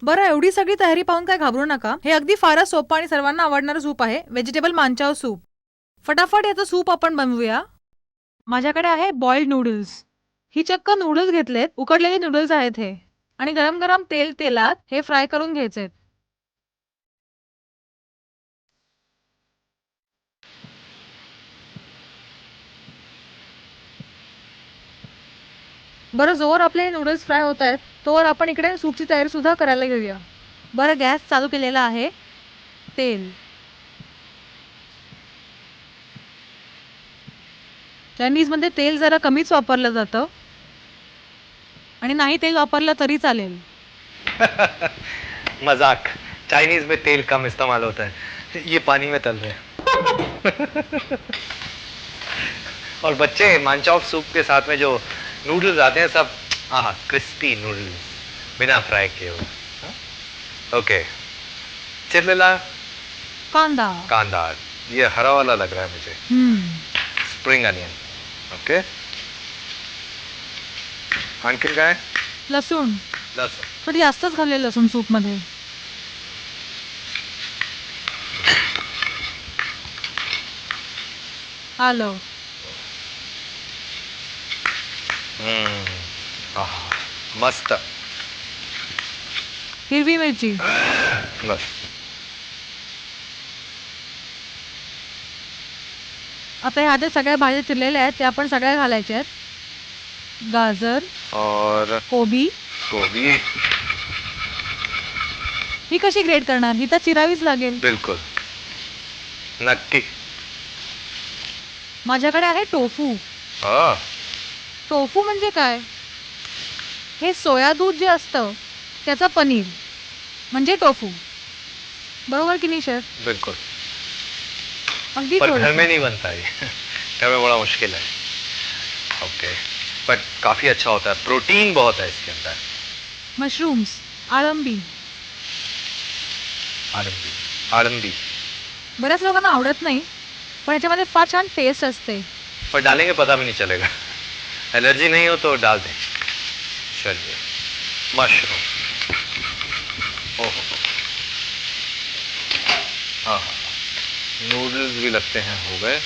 बरं, एवढी सगळी तयारी पाहून काय घाबरू नका. हे अगदी फारच सोपं आणि सर्वांना आवडणारं सूप आहे, व्हेजिटेबल मांचाव सूप. फटाफट याचं सूप आपण बनवूया. माझ्याकडे आहे बॉइल्ड नूडल्स. ही चक्क नूडल्स घेतलेत, उकडलेले नूडल्स आहेत हे. आणि गरम गरम तेलात हे फ्राय करून घ्यायचे. बरं, जोवर आपले नूडल्स फ्राय होत आहेत तोवर आपण इकडे सूपची तयारी सुद्धा करायला घेऊया. बरं, गॅस चालू केलेला आहे. तेल, चायनीजमध्ये तेल जरा कमीच वापरलं जातं आणि नाही तेल वापरलं तरी चालेल. मजाक। चाइनीज में तेल कम इस्तेमाल होता है, ये पानी में तल रहे हैं। और बच्चे मांचाओ सूप के साथ में जो नूडल्स आते हैं सब क्रिस्पी नूडल्स बिना फ्राई किए हुए। हाँ? ओके, चिरलेला कांदा, कांदा, ये हरा वाला लग रहा है मुझे, स्प्रिंग अनियन। ओके, आणखीन काय? लसूण, लसूण, थोडी जास्तच घालले लसूण सूपमध्ये. आलं, मस्त, हिरवी मिरची, बस। आता ह्या ज्या सगळ्या भाज्या चिरलेल्या आहेत त्या आपण सगळ्या घालायच्या आहेत. गाजर, और कोबी. गोभी, ही कशी ग्रेट करणार? ही तर चिरावीच लागेल. बिल्कुल, नक्की। माझ्याकडे आहे टोफू. हाँ, टोफू म्हणजे काय? हे सोया दूध जे असतं त्याचं पनीर म्हणजे टोफू. बरोबर की नाही शेफ? बिल्कुल। अगदी पर घर थोडं. में नहीं बनता ये। घर में बड़ा मुश्किल है। ओके, बट काफी अच्छा होता है, प्रोटीन बहुत है इसके अंदर। मशरूम्स, आळंबी. आलमगी, आलमगी। बऱ्याच लोकांना आवडत नाही पण याच्यामध्ये फार छान टेस्ट असते. पर डालेंगे पता भी नहीं चलेगा। एलर्जी नहीं हो तो डाल दें। चलिए, मशरूम, ओहो, हाँ हाँ, नूडल्स भी लगते हैं हो गए।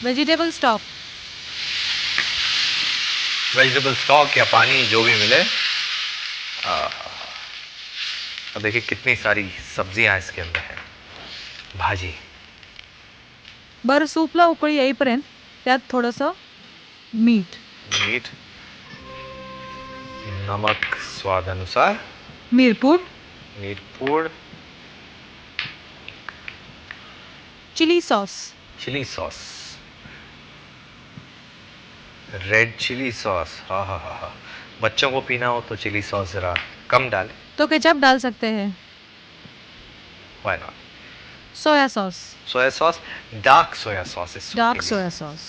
व्हेजिटेबल स्टॉक, वेजिटेबल स्टॉक या पानी जो भी मिले। अब देखिए कितनी सारी सब्जियां इसके अंदर हैं, भाजी। बरं, सूपला उकळी येईपर्यंत त्यात थोडंसं मीठ, मीठ, नमक स्वाद अनुसार, मिरपूड, मिरपूड, chili sauce. Chili sauce, red chili sauce. हाँ हाँ हाँ हाँ, बच्चों को पीना हो तो चिली सॉस जरा कम डालें। तो केचप डाल सकते हैं. Why not? Soya sauce, soya sauce, dark soya sauce इस सूप डार्क के लिए। Soya sauce.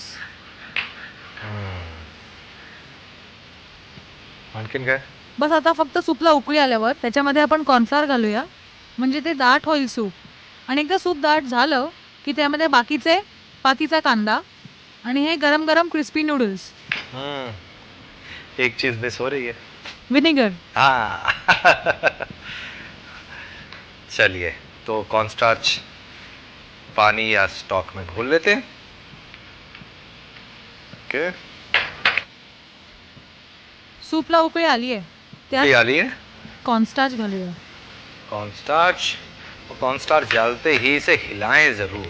आणखीन काय? बस आता फक्त सूपला उकळी आल्यावर त्याच्यामध्ये आपण कॉर्नफ्लॉवर घालूया म्हणजे ते दाट होईल सूप. आणि एकदा सूप दाट झालं की त्यामध्ये बाकीचा कांदा आणि हे गरम गरम क्रिस्पी नूडल्स. एक चीज मिस हो रही है। विनेगर. हाँ। चलिए, तो कॉर्नस्टार्च पानी या स्टॉक में घोल लेते हैं। ओके, सूपला उकळी आली आहे ये त्यात आली है कॉर्नस्टार्च घालूया. कॉर्नस्टार्च। और कॉर्नस्टार्च डालते ही इसे हिलाएं जरूर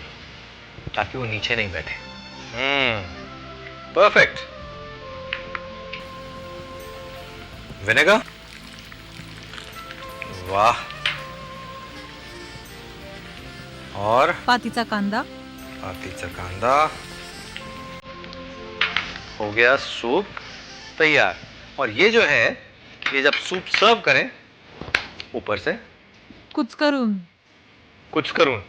ताकि वो नीचे नहीं बैठे। परफेक्ट। विनेगर, वाह। और पातीचा कांदा. पातीचा कांदा, हो गया सूप तैयार। और ये जो है, ये जब सूप सर्व करें ऊपर से कुचकरून. कुछ करूं,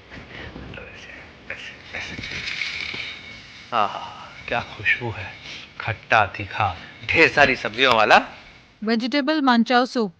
क्या खुशबू है, खट्टा तीखा ढेर सारी सब्जियों वाला व्हेजिटेबल मांचाव सूप.